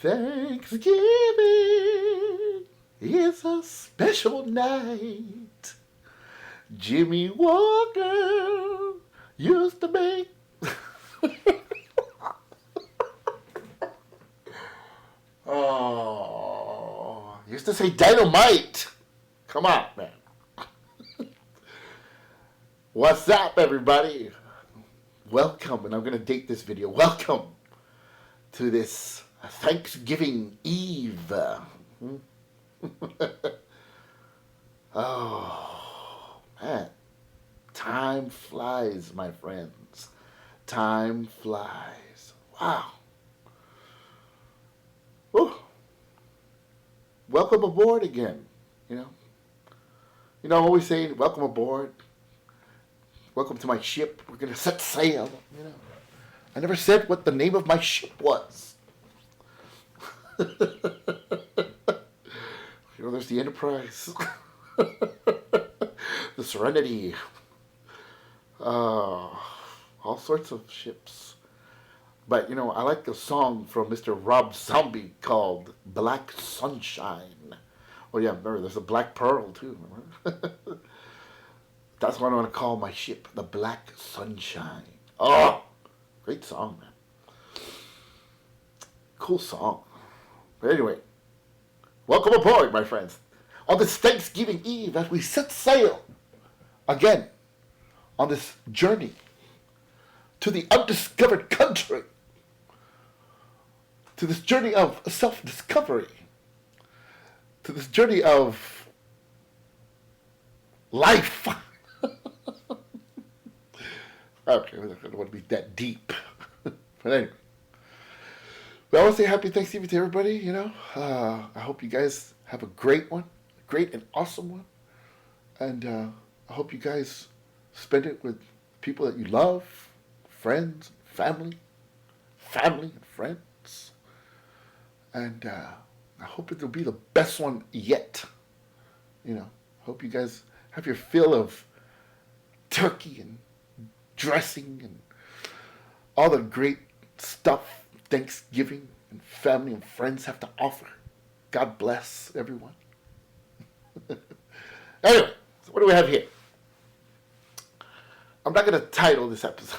Thanksgiving is a special night. Jimmy Walker used to make. Oh, used to say dynamite. Come on, man. What's up, everybody? Welcome, and I'm going to date this video. Welcome to this Thanksgiving Eve. Oh, man. Time flies, my friends. Time flies. Wow. Whew. Welcome aboard again, I'm always saying, welcome aboard. Welcome to my ship. We're going to set sail, I never said what the name of my ship was. There's the Enterprise. The Serenity. All sorts of ships. But, I like the song from Mr. Rob Zombie called Black Sunshine. Oh, yeah, remember, there's a Black Pearl, too. That's what I want to call my ship, the Black Sunshine. Oh, great song, man. Cool song. But anyway, welcome aboard, my friends. On this Thanksgiving Eve, as we set sail again on this journey to the undiscovered country, to this journey of self-discovery, to this journey of life. Okay, I don't want to be that deep. But anyway. Well, I want to say happy Thanksgiving to everybody, I hope you guys have a great one, a great and awesome one. And I hope you guys spend it with people that you love, friends, family and friends. And I hope it'll be the best one yet. Hope you guys have your fill of turkey and dressing and all the great stuff Thanksgiving and family and friends have to offer. God bless everyone. Anyway, so what do we have here? I'm not going to title this episode.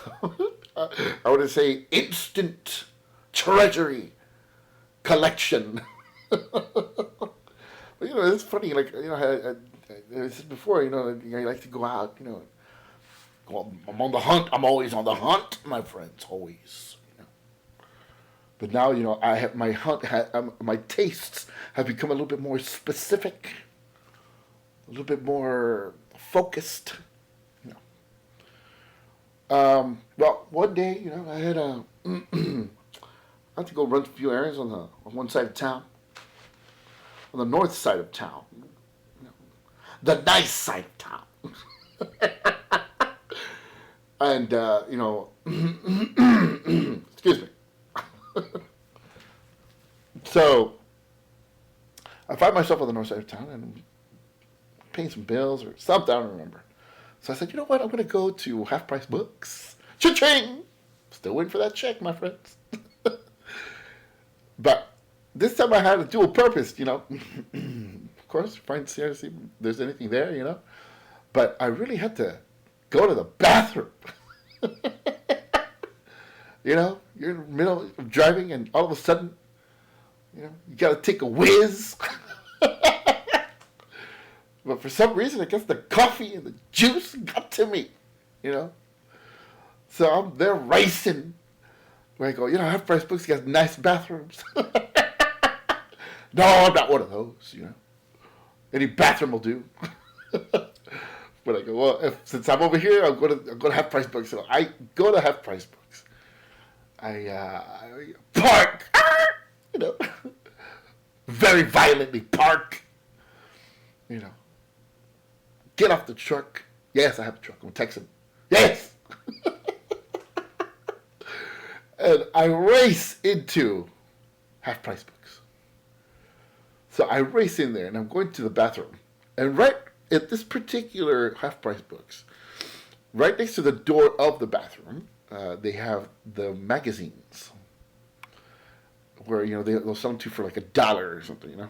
I want to say Instant Treasury Collection. But, it's funny, like, I said before, I like to go out, I'm on the hunt. I'm always on the hunt, my friends, always. But now, I have my my tastes have become a little bit more specific, a little bit more focused. Well, one day, I had I had to go run a few errands on one side of town, on the north side of town, the nice side of town. And, excuse me. So, I find myself on the north side of town and paying some bills or something, I don't remember. So I said, you know what, I'm going to go to Half Price Books. Cha-ching! Still waiting for that check, my friends. But this time I had a dual purpose, Of course, find seriously if there's anything there, But I really had to go to the bathroom. You're in the middle of driving and all of a sudden, you got to take a whiz. But for some reason, I guess the coffee and the juice got to me, So I'm there racing. Where I go, Half Price Books got nice bathrooms. No, I'm not one of those, Any bathroom will do. But I go, well, since I'm over here, I'll go to Half Price Books. So I go to Half Price Books. I park, very violently park, get off the truck. Yes, I have a truck. I'm texting. Yes. And I race into Half Price Books. So I race in there, and I'm going to the bathroom. And right at this particular Half Price Books, right next to the door of the bathroom, they have the magazines. where, you know, they'll sell them to you for like $1 or something, you know.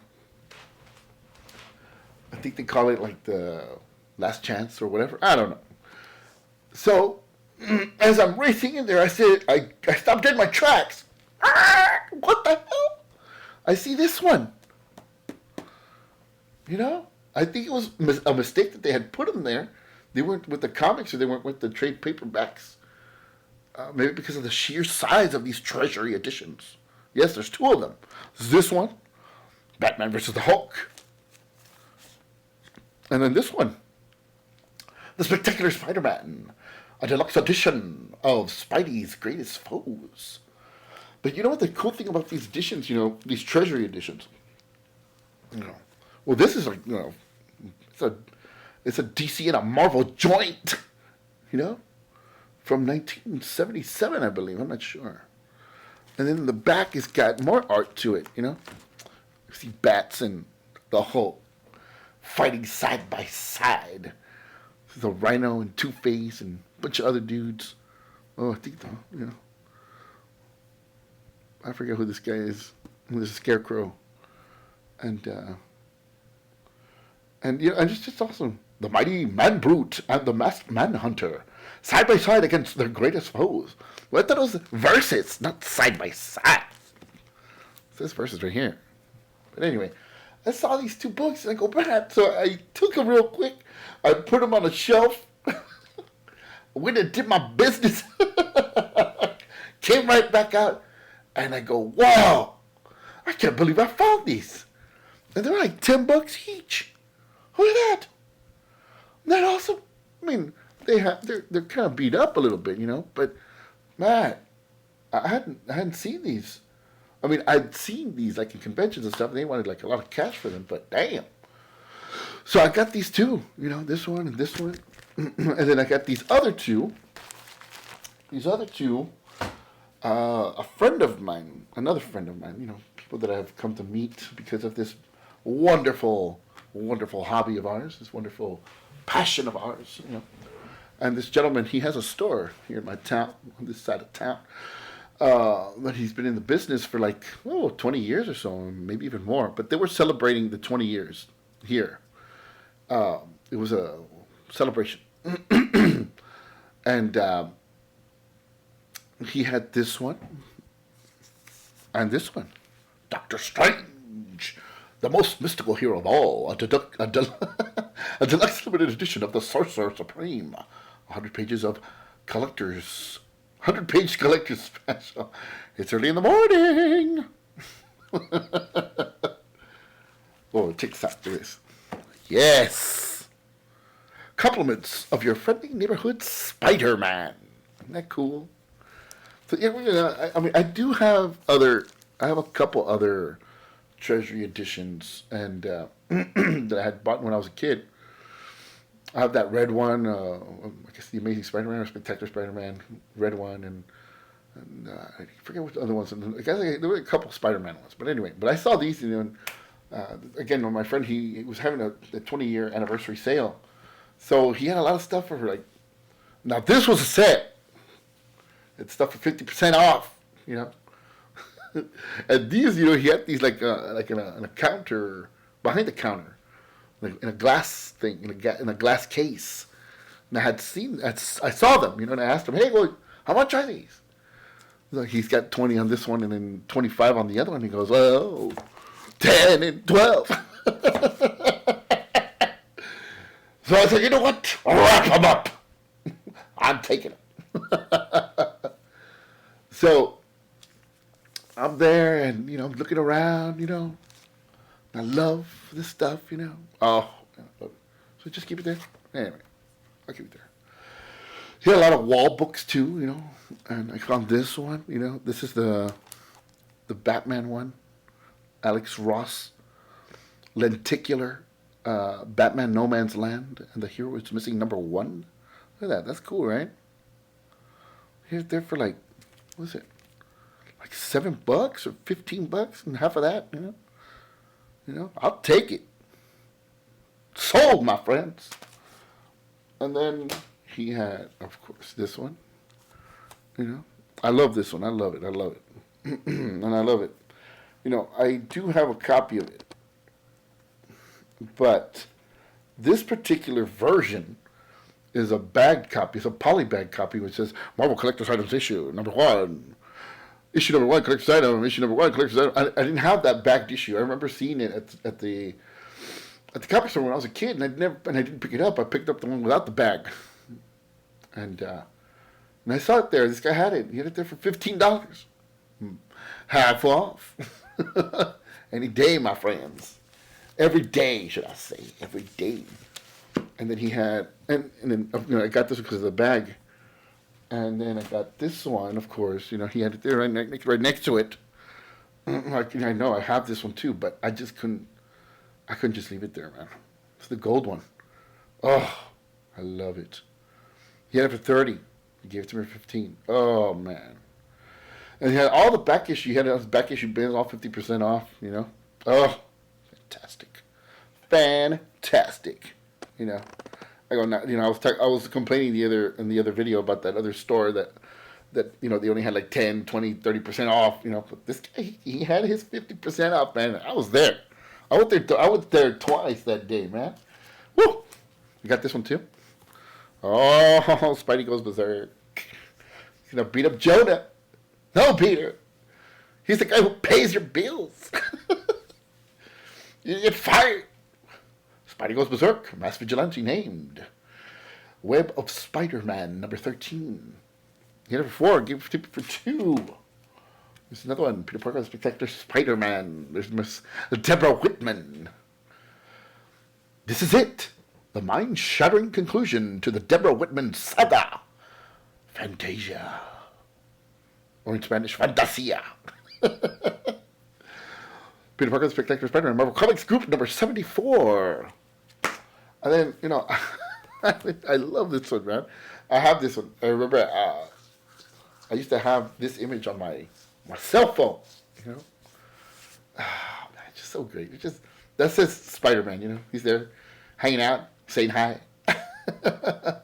I think they call it like the last chance or whatever. I don't know. So as I'm racing in there, I stopped dead in my tracks. Ah, what the hell? I see this one. You know, I think it was a mistake that they had put them there. They weren't with the comics or they weren't with the trade paperbacks. Maybe because of the sheer size of these treasury editions. Yes, there's 2 of them. This one, Batman versus the Hulk. And then this one, The Spectacular Spider-Man, a deluxe edition of Spidey's Greatest Foes. But you know what the cool thing about these editions, you know, these treasury editions? You know, well, this is like, you know, it's a DC and a Marvel joint, you know, from 1977, I believe. I'm not sure. And then the back has got more art to it, you know. You see bats and the Hulk fighting side by side. The Rhino and Two-Face and a bunch of other dudes. Oh, I think, you know, I forget who this guy is. There's a Scarecrow. And you know, and it's just awesome. The mighty Man-Brute and the masked Manhunter, side by side against their greatest foes. Well, I thought it was versus, not side by side. It says versus right here. But anyway, I saw these 2 books and I go, man, so I took them real quick. I put them on a shelf. Went and did my business. Came right back out. And I go, wow, I can't believe I found these. And they're like $10 each. Look at that. Isn't that awesome? I mean, they're kind of beat up a little bit, you know, but man, I hadn't seen these. I mean, I'd seen these like in conventions and stuff, and they wanted like a lot of cash for them, but damn. So I got these 2, you know, this one and this one. And then I got these other 2. A friend of mine, another friend of mine, you know, people that I've come to meet because of this wonderful, wonderful hobby of ours, this wonderful passion of ours, you know. And this gentleman, he has a store here in my town, on this side of town. But he's been in the business for like, 20 years or so, maybe even more. But they were celebrating the 20 years here. It was a celebration. And he had this one and this one. Doctor Strange, the most mystical hero of all. A deluxe limited edition of the Sorcerer Supreme. 100 pages of collector's 100-page collector's special. It's early in the morning. Oh, it takes after this. Yes. Compliments of your friendly neighborhood Spider-Man. Isn't that cool? So yeah, I mean, I have a couple other Treasury editions and that I had bought when I was a kid. I have that red one, I guess the Amazing Spider-Man or Spectacular Spider-Man, red one, and I forget what the other ones. I guess there were a couple Spider-Man ones, but anyway. But I saw these, and again, my friend he was having a 20-year anniversary sale, so he had a lot of stuff for her. Like, now this was a set. It's stuff for 50% off, you know. And these, you know, he had these like in a counter, behind the counter, like in a glass thing, in a glass case. And I saw them, you know, and I asked him, hey, well, how much are these? So he's got 20 on this one and then 25 on the other one. He goes, oh, 10 and 12. So I said, you know what? Wrap them up. I'm taking them. So I'm there and, you know, I'm looking around, you know. I love this stuff, you know. Oh, I love it. So just keep it there. Anyway, I'll keep it there. He had a lot of wall books too, you know. And I found this one, you know. This is the Batman one. Alex Ross. Lenticular. Batman No Man's Land. And the hero is missing number 1. Look at that. That's cool, right? Here's there for like, what is it? Like $7 or $15 and half of that, you know. You know, I'll take it. Sold, my friends. And then he had, of course, this one. You know, I love this one. I love it. I love it. And I love it. I do have a copy of it, but this particular version is a bagged copy. It's a polybag copy, which says Marvel Collector's Items issue number 1. Issue number 1, collector's item. Issue number 1, collector's item. I didn't have that bagged issue. I remember seeing it at the copy store when I was a kid, and I didn't pick it up. I picked up the one without the bag, and I saw it there. This guy had it. He had it there for $15, half off. Any day, my friends. Every day, should I say? Every day. And then he had, and then I got this because of the bag. And then I got this one, of course. He had it there right next to it. I know I have this one too, but I couldn't just leave it there, man. It's the gold one. Oh, I love it. He had it for $30. He gave it to me for $15. Oh, man. And he had all the back issue. He had his back issue bins all 50% off, Oh, fantastic. Fantastic. I go now. I was complaining in the other video about that other store that they only had like 10, 20, 30% off. But this guy, he had his 50% off, man. I was there. I went there twice that day, man. Woo! You got this one too? Oh, Spidey goes berserk. He's gonna beat up Jonah. No, Peter. He's the guy who pays your bills. You get fired. Spidey goes berserk. Mass Vigilante named Web of Spider-Man number 13. He had it for 4. Give it for 2. There's another one. Peter Parker, Spectacular Spider-Man. There's Miss Deborah Whitman. This is it. The mind-shattering conclusion to the Deborah Whitman saga. Fantasia. Or in Spanish, Fantasia. Peter Parker, Spectacular Spider-Man, Marvel Comics Group number 74. And then, I love this one, man. I have this one. I remember I used to have this image on my cell phone, Oh, man, it's just so great. That says Spider-Man, He's there hanging out, saying hi. The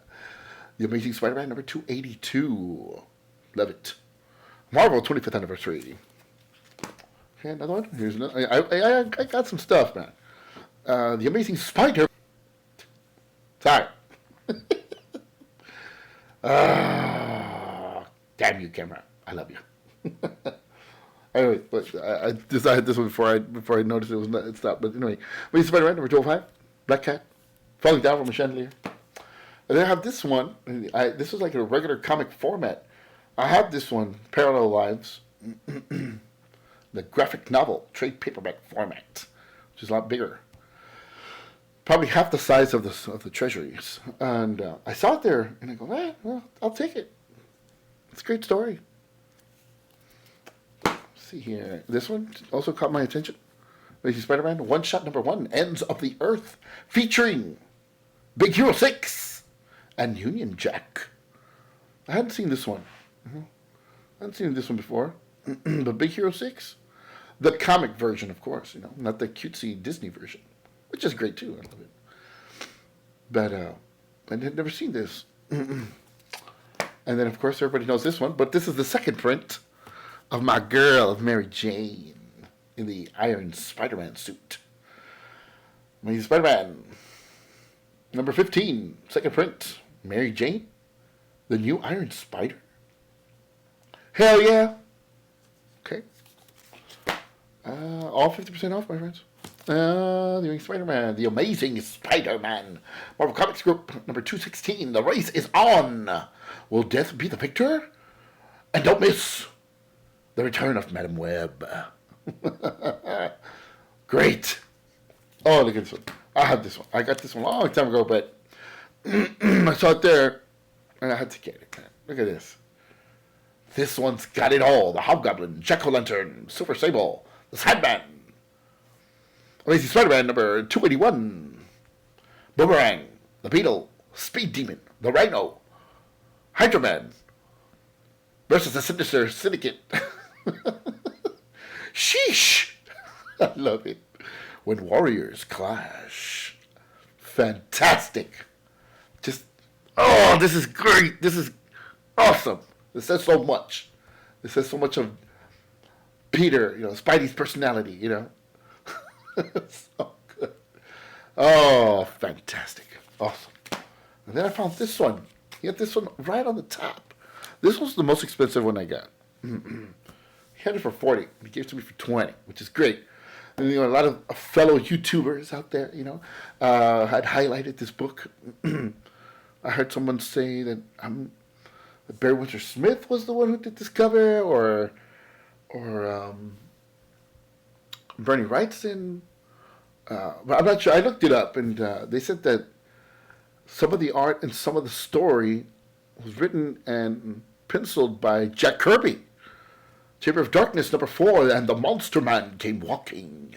Amazing Spider-Man number 282. Love it. Marvel 25th anniversary. Okay, another one. Here's another. I got some stuff, man. The Amazing Spider. Sorry. Damn you, camera. I love you. Anyway, but I decided this one before I noticed it's not. But anyway, Amazing Spider-Man number 205. Black Cat falling down from a chandelier. And then I have this one. This is like a regular comic format. I have this one, Parallel Lives, the graphic novel trade paperback format, which is a lot bigger, probably half the size of the treasuries. And I saw it there, and I go, well, I'll take it. It's a great story. Let's see here, this one also caught my attention. Amazing Spider-Man, One Shot number 1, Ends of the Earth, featuring Big Hero 6 and Union Jack. I hadn't seen this one. I hadn't seen this one before. But Big Hero 6, the comic version, of course, not the cutesy Disney version, which is great too. I love it. But I had never seen this. And then, of course, everybody knows this one. But this is the second print of my girl, of Mary Jane, in the Iron Spider-Man suit. Amazing Spider-Man, number 15, second print, Mary Jane, the new Iron Spider. Hell yeah. Okay. All 50% off, my friends. The Amazing Spider-Man. Marvel Comics Group, number 216. The race is on. Will death be the victor? And don't miss the return of Madam Web. Great. Oh, look at this one. I have this one. I got this one a long time ago, but I saw it there, and I had to get it, man. Look at this. This one's got it all. The Hobgoblin, Jack-O-Lantern, Super Sable, the Sandman, Amazing Spider-Man number 281, Boomerang, the Beetle, Speed Demon, the Rhino, Hydra Man versus the Sinister Syndicate. Sheesh! I love it. When warriors clash. Fantastic. Just, oh, this is great. This is awesome. This says so much. This says so much of Peter, Spidey's personality, So good. Oh, fantastic. Awesome. And then I found this one. He had this one right on the top. This was the most expensive one I got. He had it for 40. He gave it to me for 20, which is great. And, a lot of fellow YouTubers out there, had highlighted this book. I heard someone say that Barry Windsor Smith was the one who did this cover, or Bernie Wrightson. But I'm not sure. I looked it up, and they said that some of the art and some of the story was written and penciled by Jack Kirby. Chamber of Darkness #4, and the Monster Man came walking.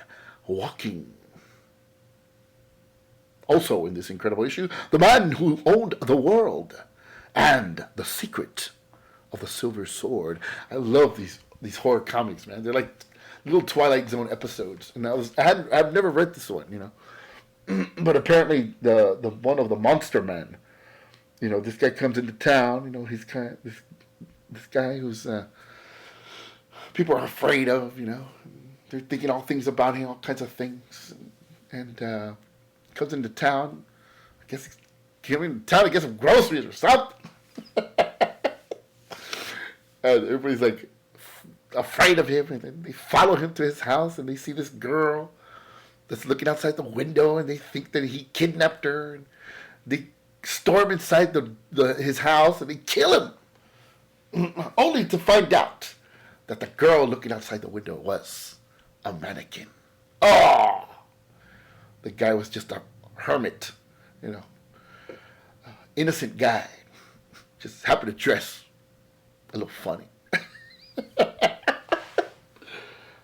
Also in this incredible issue, the man who owned the world and the secret of the Silver Sword. I love these horror comics, man. They're like little Twilight Zone episodes. And I've never read this one, but apparently the one of the Monster Man, this guy comes into town. He's kind of this guy who's people are afraid of. They're thinking all things about him, all kinds of things, and comes into town. I guess he's coming into town to get some groceries or something. And everybody's like afraid of him, and then they follow him to his house, and they see this girl that's looking outside the window, and they think that he kidnapped her, and they storm inside his house, and they kill him, only to find out that the girl looking outside the window was a mannequin. Oh, the guy was just a hermit, innocent guy, just happened to dress a little funny.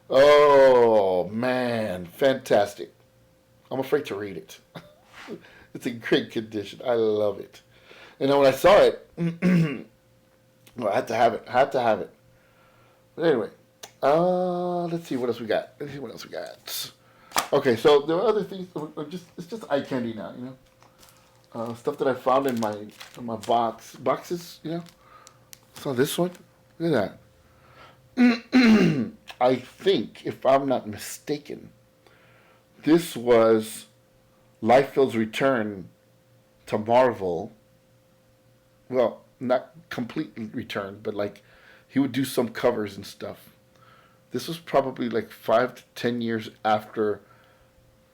Oh, man, fantastic. I'm afraid to read it. It's in great condition. I love it. And then when I saw it, well, I had to have it. But anyway, let's see what else we got. Okay, so there are other things. It's just eye candy now, stuff that I found in my boxes, So this one, look at that. I think, if I'm not mistaken, this was Liefeld's return to Marvel. Well, not completely return, but like he would do some covers and stuff. This was probably like 5 to 10 years after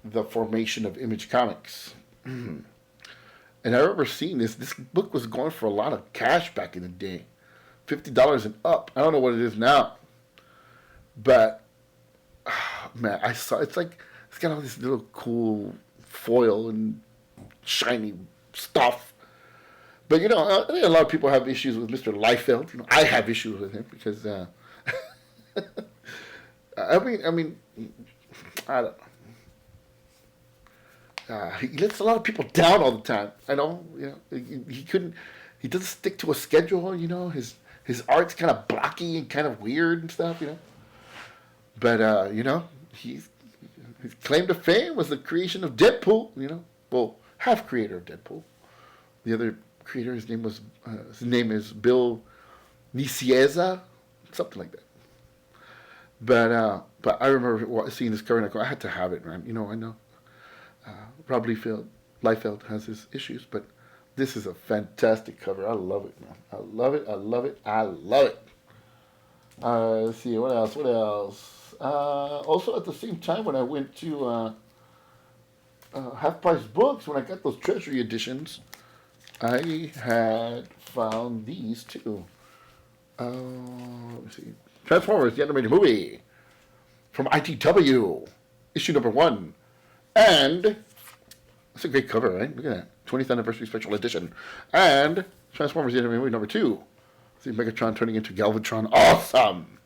the formation of Image Comics. And I remember seeing this. This book was going for a lot of cash back in the day. $50 and up. I don't know what it is now. But, man, I saw, it's got all this little cool foil and shiny stuff. But, I think a lot of people have issues with Mr. Liefeld. I have issues with him because, I mean, I don't know. He lets a lot of people down all the time. I know, he doesn't stick to a schedule, his art's kind of blocky and kind of weird and stuff, But, his claim to fame was the creation of Deadpool, Well, half creator of Deadpool. The other creator, his name is Bill Nicieza, something like that. But I remember seeing this cover and I go, I had to have it, man. I know. Probably Liefeld has his issues, but this is a fantastic cover. I love it, man. I love it. Let's see, what else? Also, at the same time, when I went to Half Price Books, when I got those Treasury editions, I had found these too. Let me see. Transformers, the animated movie from ITW, issue #1. And that's a great cover, right? Look at that. 20th anniversary special edition. And Transformers, the animated movie #2. See Megatron turning into Galvatron. Awesome!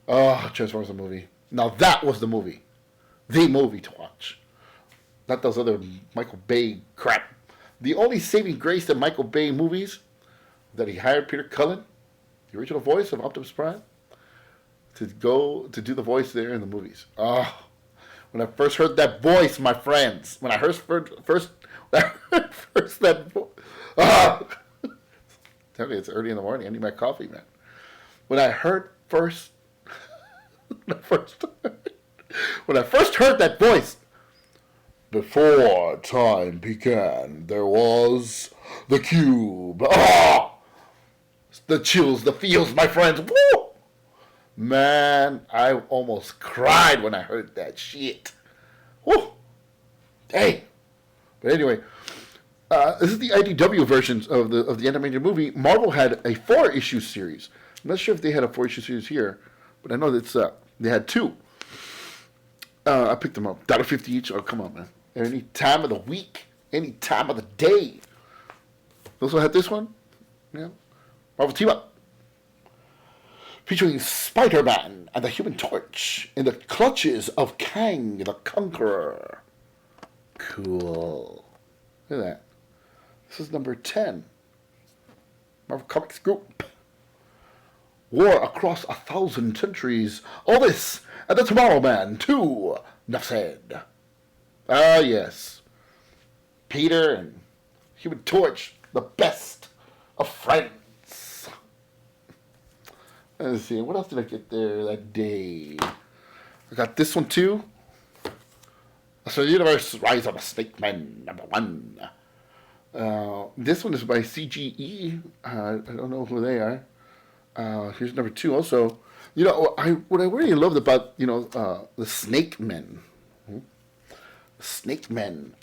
Oh, Transformers the movie. Now that was the movie. The movie to watch. Not those other Michael Bay crap. The only saving grace to Michael Bay movies that he hired Peter Cullen, the original voice of Optimus Prime, to go to do the voice there in the movies. Oh, when I first heard that voice, my friends, when I first that voice, tell me it's early in the morning. I need my coffee, man. When I heard first When I first heard that voice, before time began, there was the cube. Oh, the chills, the feels, my friends. Woo! Man, I almost cried when I heard that shit. Woo! Hey. But anyway, this is the IDW versions of the animated movie. Marvel had a 4-issue series. I'm not sure if they had a 4-issue series here, but I know that they had 2. I picked them up. $1.50 each. Oh, come on, man. Any time of the week, any time of the day. They also had this one. Yeah. Marvel Team Up. Featuring Spider-Man and the Human Torch in the clutches of Kang the Conqueror. Cool. Look at that. This is number 10. Marvel Comics Group. War across 1,000 centuries. All this and the Tomorrow Man 2. Enough said. Ah, yes. Peter and Human Torch, the best of friends. Let's see, what else did I get there that day? I got this one too. So the Universe Rise of the Snake Man, number 1. This one is by CGE. I don't know who they are. Here's number 2 also. You know, what I really loved about, the Snake Men. Snake Men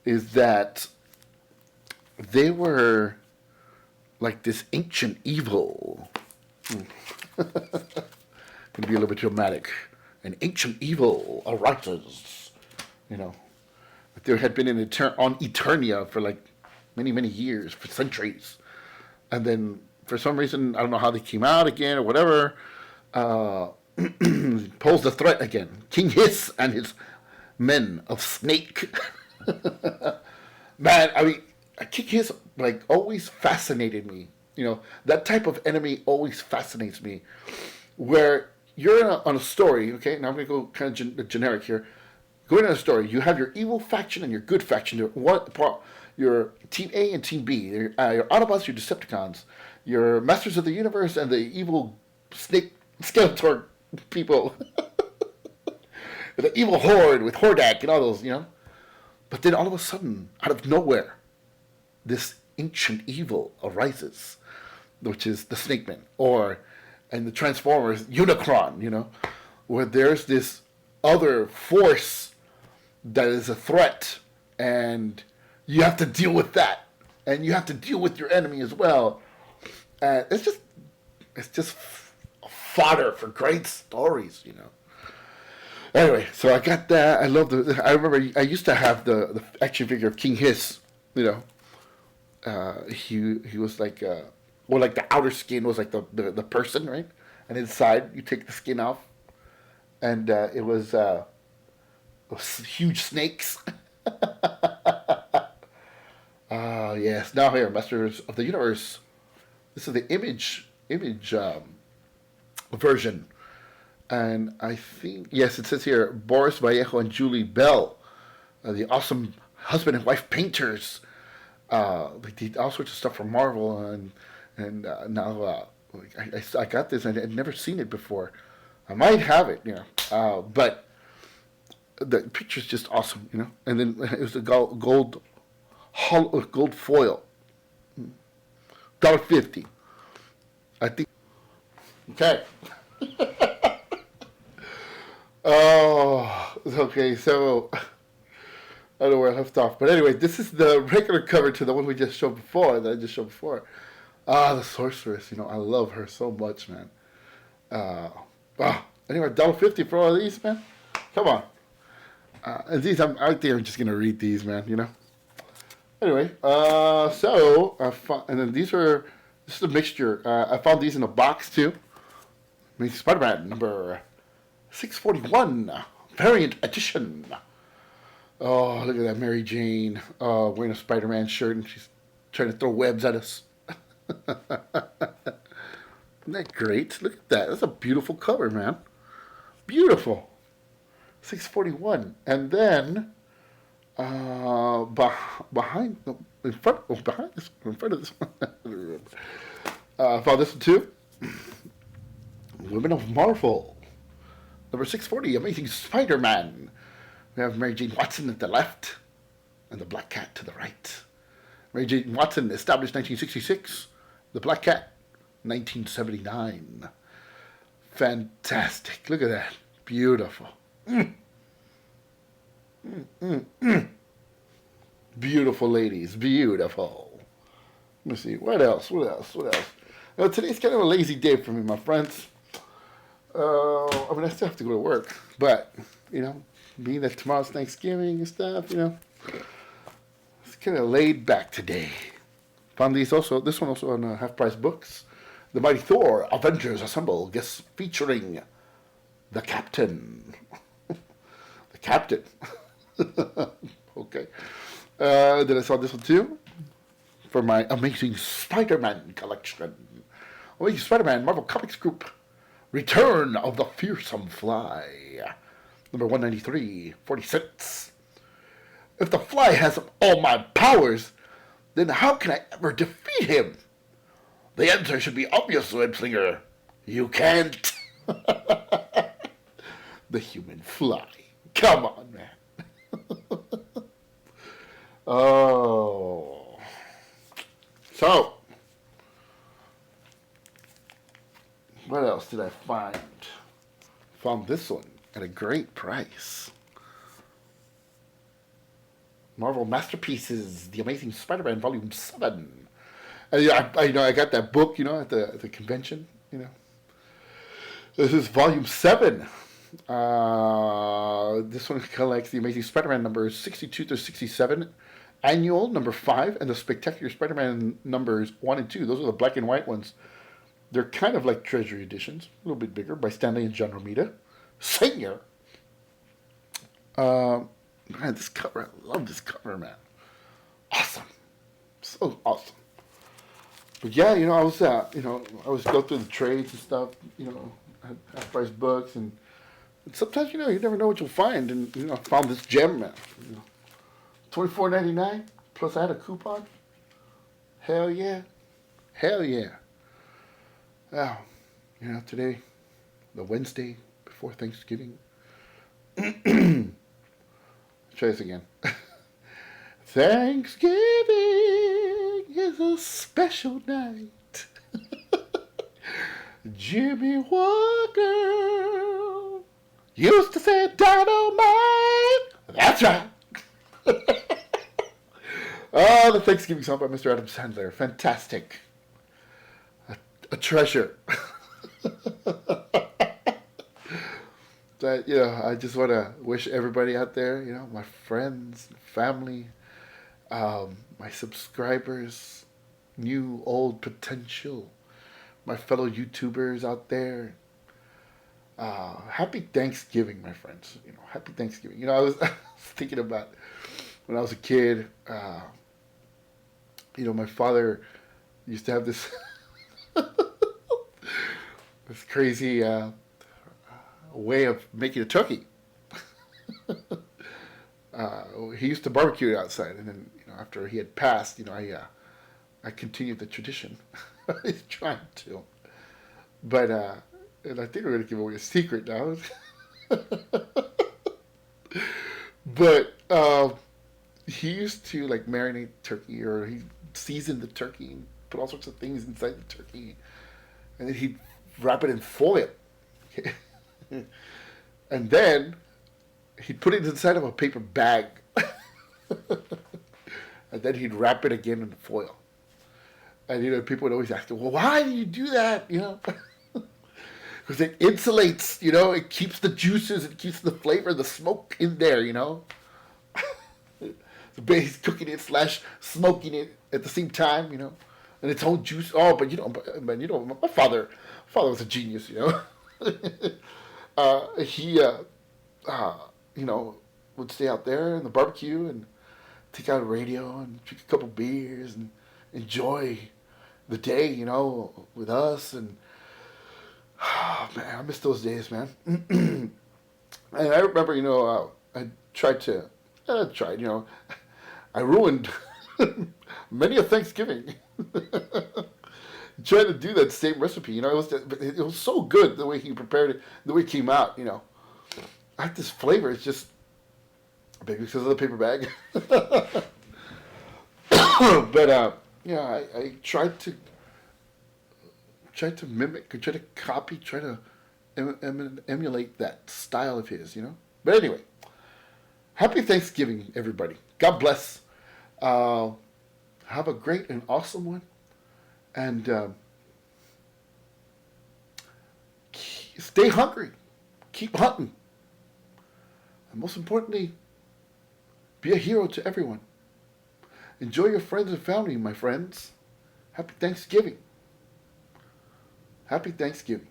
is that they were like this ancient evil. Can be a little bit dramatic. An ancient evil arises. There had been on Eternia for like many, many years, for centuries. And then for some reason, I don't know how they came out again or whatever, posed a threat again. King Hiss and his men of snake. Man, I mean, King Hiss always fascinated me. That type of enemy always fascinates me. Where you're on a story, okay? Now I'm going to go kind of generic here. Going on a story, you have your evil faction and your good faction. Your Team A and Team B. Your Autobots, your Decepticons. Your Masters of the Universe and the evil snake Skeletor people. The evil Horde with Hordak and all those, But then all of a sudden, out of nowhere, this ancient evil arises, which is the Snake Men, and the Transformers, Unicron, where there's this other force that is a threat, and you have to deal with that, and you have to deal with your enemy as well. It's just fodder for great stories, Anyway, so I got that. I remember I used to have the action figure of King Hiss, He was like, like the outer skin was like the person, right? And inside you take the skin off, and it was huge snakes. Yes. Now here, Masters of the Universe. This is the image version, and I think yes, it says here Boris Vallejo and Julie Bell, the awesome husband and wife painters. They did all sorts of stuff for Marvel, and now I got this. I'd never seen it before. I might have it, but the picture's just awesome, And then it was a gold foil, $1.50. I think. Okay. Oh, okay. So I don't know where I left off, but anyway, this is the regular cover to the one we just showed before. The Sorceress. I love her so much, man. Anyway, $1.50 for all of these, man. Come on. And these, I'm just gonna read these, man. Anyway, and then this is a mixture. I found these in a box too. Spider-Man number 641, variant edition. Oh, look at that, Mary Jane wearing a Spider-Man shirt, and she's trying to throw webs at us. Isn't that great? Look at that. That's a beautiful cover, man. Beautiful. 641. And then in front of this one, I found this one too. Women of Marvel. Number 640, Amazing Spider-Man. We have Mary Jane Watson at the left and the Black Cat to the right. Mary Jane Watson, established 1966. The Black Cat, 1979. Fantastic. Look at that. Beautiful. Beautiful ladies. Beautiful. Let me see. What else? Now, today's kind of a lazy day for me, my friends. I mean, I still have to go to work. But, being that tomorrow's Thanksgiving and stuff, it's kind of laid back today. Found this one also on Half Price Books. The Mighty Thor, Avengers Assemble, guest featuring the Captain. The Captain. Okay. Then I saw this one too for my Amazing Spider-Man collection. Amazing Spider-Man Marvel Comics Group, Return of the Fearsome Fly. Number 193, 40 cents. If the Fly has all my powers, then how can I ever defeat him? The answer should be obvious, Webslinger. You can't. The human fly. Come on, man. Oh. So, what else did I find? Found this one at a great price. Marvel Masterpieces, The Amazing Spider-Man, Volume 7. And I got that book, at the convention, This is Volume 7. This one collects The Amazing Spider-Man numbers 62 to 67, Annual number 5, and the Spectacular Spider-Man numbers 1 and 2. Those are the black and white ones. They're kind of like Treasury editions, a little bit bigger, by Stanley and John Romita. Senior. Man, this cover, I love this cover, man. Awesome. So awesome. But yeah, I was go through the trades and stuff, half price books, and sometimes, you never know what you'll find, and, I found this gem, man. $24.99, plus I had a coupon. Hell yeah. Hell yeah. Wow. Today, the Wednesday before Thanksgiving. Try this again. Thanksgiving is a special night. Jimmy Walker used to say dynamite. That's right. Oh, the Thanksgiving song by Mr. Adam Sandler. Fantastic. A treasure. That, I just want to wish everybody out there, my friends, family, my subscribers, new, old, potential, my fellow YouTubers out there. Happy Thanksgiving, my friends. Happy Thanksgiving. I was thinking about when I was a kid. My father used to have this this crazy way of making a turkey. He used to barbecue it outside, and then after he had passed, I continued the tradition. He's trying to, but and I think we're gonna give away a secret now. But he used to marinate turkey, or he seasoned the turkey and put all sorts of things inside the turkey, and then he'd wrap it in foil. And then he'd put it inside of a paper bag. And then he'd wrap it again in the foil. And, people would always ask him, well, why do you do that? Because it insulates, it keeps the juices, it keeps the flavor, the smoke in there, So he's cooking it / smoking it at the same time, and its own juice. Oh, but my father was a genius, He, would stay out there in the barbecue and take out a radio and drink a couple beers and enjoy the day, with us. And, oh, man, I miss those days, man. And I remember, I ruined many a Thanksgiving. Trying to do that same recipe, it was so good the way he prepared it, the way it came out, I like this flavor. It's just maybe because of the paper bag. But yeah, I tried to mimic, try to copy, try to emulate that style of his, you know. But anyway, happy Thanksgiving, everybody. God bless. Uh, have a great and awesome one, and stay hungry. Keep hunting, and most importantly, be a hero to everyone. Enjoy your friends and family, my friends. Happy Thanksgiving. Happy Thanksgiving.